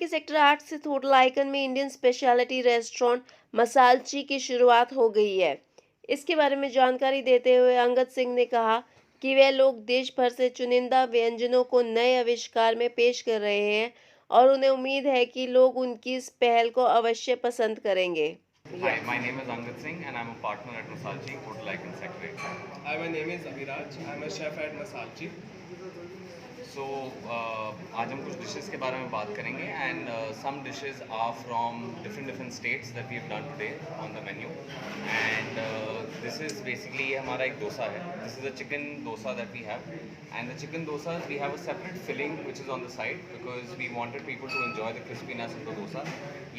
के सेक्टर 8 स्थित hotel icon में इंडियन स्पेशलिटी रेस्टोरेंट मसालची की शुरुआत हो गई है। इसके बारे में जानकारी देते हुए अंगद सिंह ने कहा कि वे लोग देश भर से चुनिंदा व्यंजनों को नए आविष्कार में पेश कर रहे हैं और उन्हें उम्मीद है कि लोग उनकी इस पहल को अवश्य पसंद करेंगे। Hi, my name is Angad Singh and I'm a partner at Masalji Hotel Icon Sector 8. Hi, my name is Abhiraj. I'm a chef at Masalji. So, आज हम कुछ डिशेस के बारे में बात करेंगे and some dishes are from different different states that we have done today on the menu and this is basically ये हमारा एक डोसा है. This is a chicken dosa that we have and the chicken dosa we have a separate filling which is on the side because we wanted people to enjoy the crispiness of the dosa.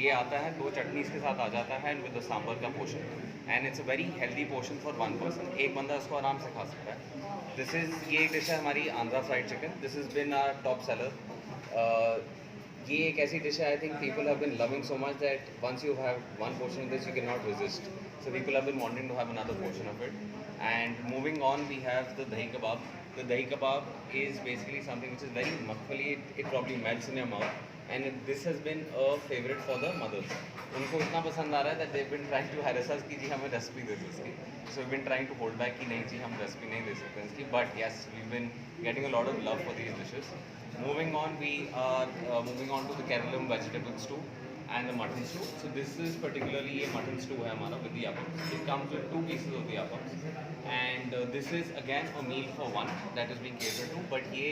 ये आता है दो चटनीस के साथ आ जाता है एंड विद द सांबर का portion and it's a very healthy portion for one person. एक बंदा इसको आराम से खा सकता है. दिस इज़ ये एक डिश है हमारी Andhra fried chicken. This is been our top seller. ये एक ऐसी डिश है I think people have been loving so much that once you have one portion of this you can not resist. So people have been wanting to have another portion of it. And moving on we have the dahi kebab. The dahi kebab is basically something which is very makhali. It probably melts in your mouth. And this has been a favorite for the mothers. उनको इतना पसंद आ रहा है that they've been trying to harass us कि जी हमें recipe दे दो इसकी. So we've been trying to hold back कि नहीं जी हम रेसिपी नहीं दे सकते इसकी. But yes, we've been getting a lot of love for these dishes. Moving on, we are moving on to the Kerala vegetable stew and the mutton stew. So this is particularly a mutton stew है हमारा with the appams. It comes with 2 pieces of the appams and this is again a meal for one that is being catered to. But ये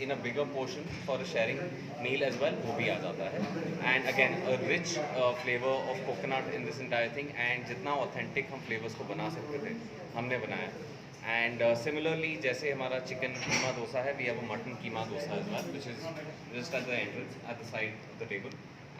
in a bigger portion for a sharing meal as well वो भी आ जाता है. And again a rich flavor of coconut in this entire thing and जितना authentic हम flavors को बना सकते थे हमने बनाया. And similarly, जैसे हमारा चिकन कीमा डोसा है, we have a mutton keema dosa as well, which is just at the entrance, at the side of the table.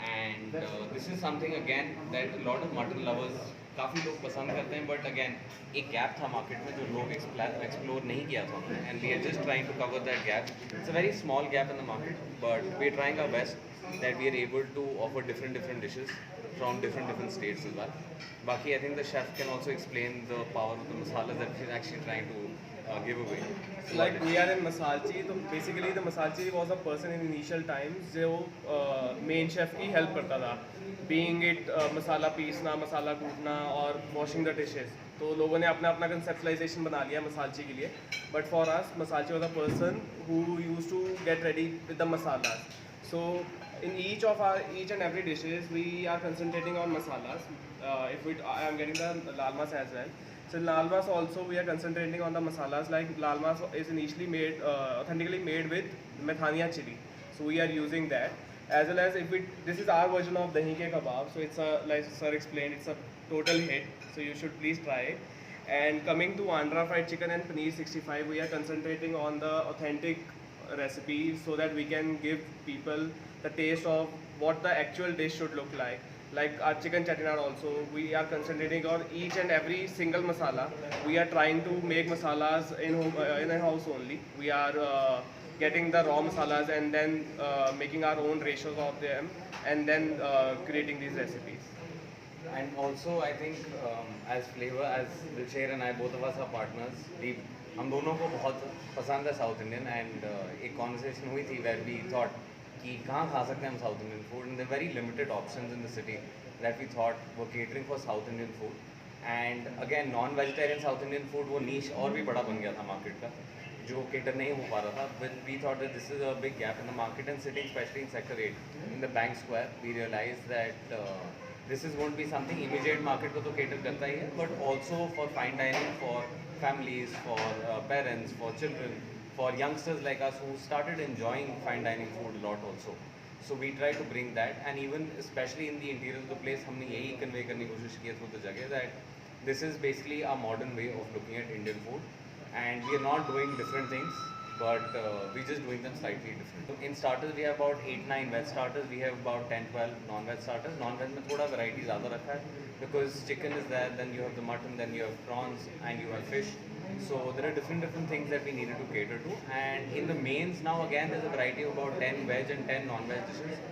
And this is something again that a lot of mutton lovers काफ़ी लोग पसंद करते हैं. But again एक gap था market में जो लोग एक्सप्लोर नहीं किया था उन्होंने. And we are just trying to cover that gap. It's a very small gap in the market but we are trying our best that we are able to offer different dishes from different states as well. Baki, I think the chef can also explain the power of the masalas that she's actually trying to give away. So Like we are in Masalchi, so basically the Masalchi was a person in initial times जो main chef की help करता था. Being it मसाला पीसना, मसाला कूटना और washing the dishes. तो लोगों ने अपना अपना conceptualization बना लिया मसालची के लिए. But for us, Masalchi was a person who used to get ready with the masalas. So in each and every dishes we are concentrating on masalas. I am getting the lal mas as well. So lal mas also we are concentrating on the masalas. Like lal mas is initially made authentically made with methania chili. So we are using that as well as this is our version of dahi ke kebab. So it's a, like sir explained, it's a total hit. So you should please try it. And coming to Andhra fried chicken and paneer 65, we are concentrating on the authentic recipe so that we can give people the taste of what the actual dish should look like. Like our chicken chettinad also, we are concentrating on each and every single masala. We are trying to make masalas in a house only. We are getting the raw masalas and then making our own ratios of them and then creating these recipes. And also I think as flavor, as Dilsher and I, both of us are partners. हम दोनों को बहुत पसंद है south Indian and एक conversation हुई थी where we thought कि कहाँ खा सकते हैं हम South Indian food. And the very limited options in the city that we thought वो catering for South Indian food. And again non vegetarian South Indian food वो नीश और भी बड़ा बन गया था मार्केट का जो केटर नहीं हो पा रहा था. But we thought that this is a big gap in the market and sitting specially in sector 8 in the bank square we realize that this is going to be something immediate market को तो cater करता ही है but also for fine dining for families, for parents, for children, for youngsters like us who started enjoying fine dining food a lot also. So we try to bring that and even especially in the interior of the place हमने यही convey करने की कोशिश की है through the जगह that this is basically a modern way of looking at Indian food and we are not doing different things but we're just doing them slightly different. In starters we have about 8-9 veg starters, we have about 10-12 non-veg starters. Non-veg में थोड़ा variety ज़्यादा रखा है because chicken is there, then you have the mutton, then you have prawns and you have fish. So there are different things that we needed to cater to. And in the mains now again there's a variety of about 10 veg and 10 non-veg dishes.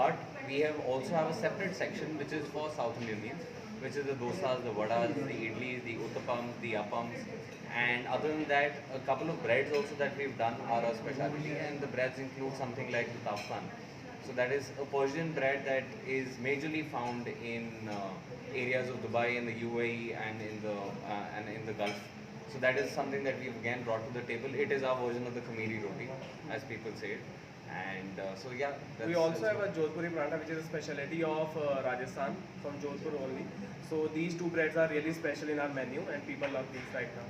But we also have a separate section which is for South Indian meals, which is the dosas, the vadas, the idlis, the uttapams, the appams. And other than that, a couple of breads also that we've done are a specialty, and the breads include something like the taftan. So that is a Persian bread that is majorly found in areas of Dubai and the UAE and in the Gulf. So that is something that we've again brought to the table. It is our version of the Khamiri roti, as people say it. And so yeah, We also have a Jodhpuri paratha, which is a specialty of Rajasthan, from Jodhpur only. So these two breads are really special in our menu, and people love these right now.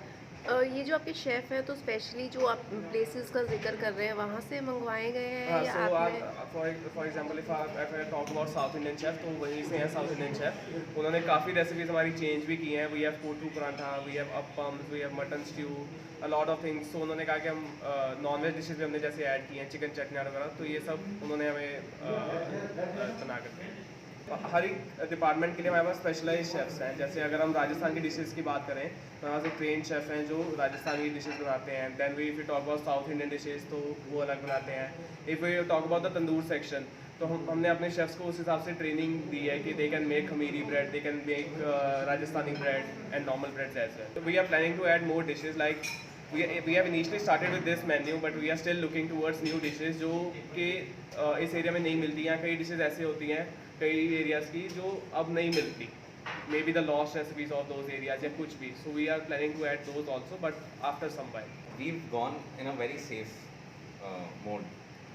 ये जो आपके chef हैं तो specially जो आप places का जिक्र कर रहे हैं वहाँ से मंगवाए गए हैं या So आपने for example, if I talk about South Indian chef, तो वहीं से हैं South Indian chef. उन्होंने काफ़ी रेसिपीज हमारी चेंज भी की हैं. We have कोटू paratha, we have appams, we have mutton stew, a lot of things. So उन्होंने कहा कि हम नॉन-वेज डिशेज भी हमने जैसे ऐड की हैं, चिकन चटनी वगैरह, तो ये सब उन्होंने हमें बना कर दिया. हर एक डिपार्टमेंट के लिए हमारे पास स्पेशलाइज शेफ्स हैं. जैसे अगर हम राजस्थान की डिशेस की बात करें तो हमारे पास ट्रेन शेफ हैं जो राजस्थान की डिशेस बनाते हैं. Then we if you talk about south Indian dishes तो वो अलग बनाते हैं. If you talk about the tandoor section तो हमने अपने शेफ्स को उस हिसाब से ट्रेनिंग दी है कि they can make khamiri bread, they can make Rajasthani bread and normal breads as well. We are planning to add more dishes like we have initially started with this menu, but we are still looking towards new dishes जो कि इस area में नहीं मिलती हैं. कई dishes ऐसी होती हैं कई एरियाज़ की जो अब नहीं मिलती. Maybe the lost recipes of those areas या कुछ भी. So we are planning to add those also but after some time. We've gone in a very safe mode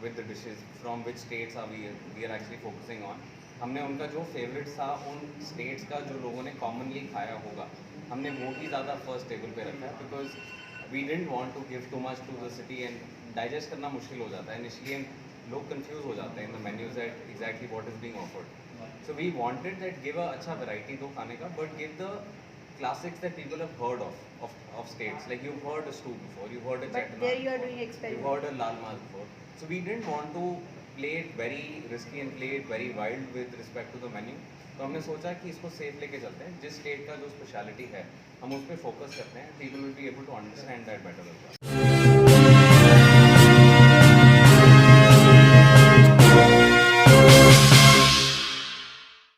with the dishes from which states we are actually focusing on. हमने उनका जो favourites था उन states का जो लोगों ने commonly खाया होगा हमने वो ही ज़्यादा फर्स्ट टेबल पे रखा है. Because we didn't want to give too much to the city and digest करना मुश्किल हो जाता है इनिशियली एंड लोग कंफ्यूज हो जाते हैं in the menus at exactly what is being offered. So we wanted that give a अच्छा वैरायटी दो खाने का but give the classics that people have heard of states. Like you've heard a stew before, you've heard a But chetna, there you are doing you've experiment. heard a lal mal before. So we didn't want to play it very risky and play it very wild with respect to the menu. तो हमने सोचा कि इसको safe लेके चलते हैं. जिस state का जो स्पेशलिटी है हम उस पर फोकस करते हैं. People will be able to understand that better as well.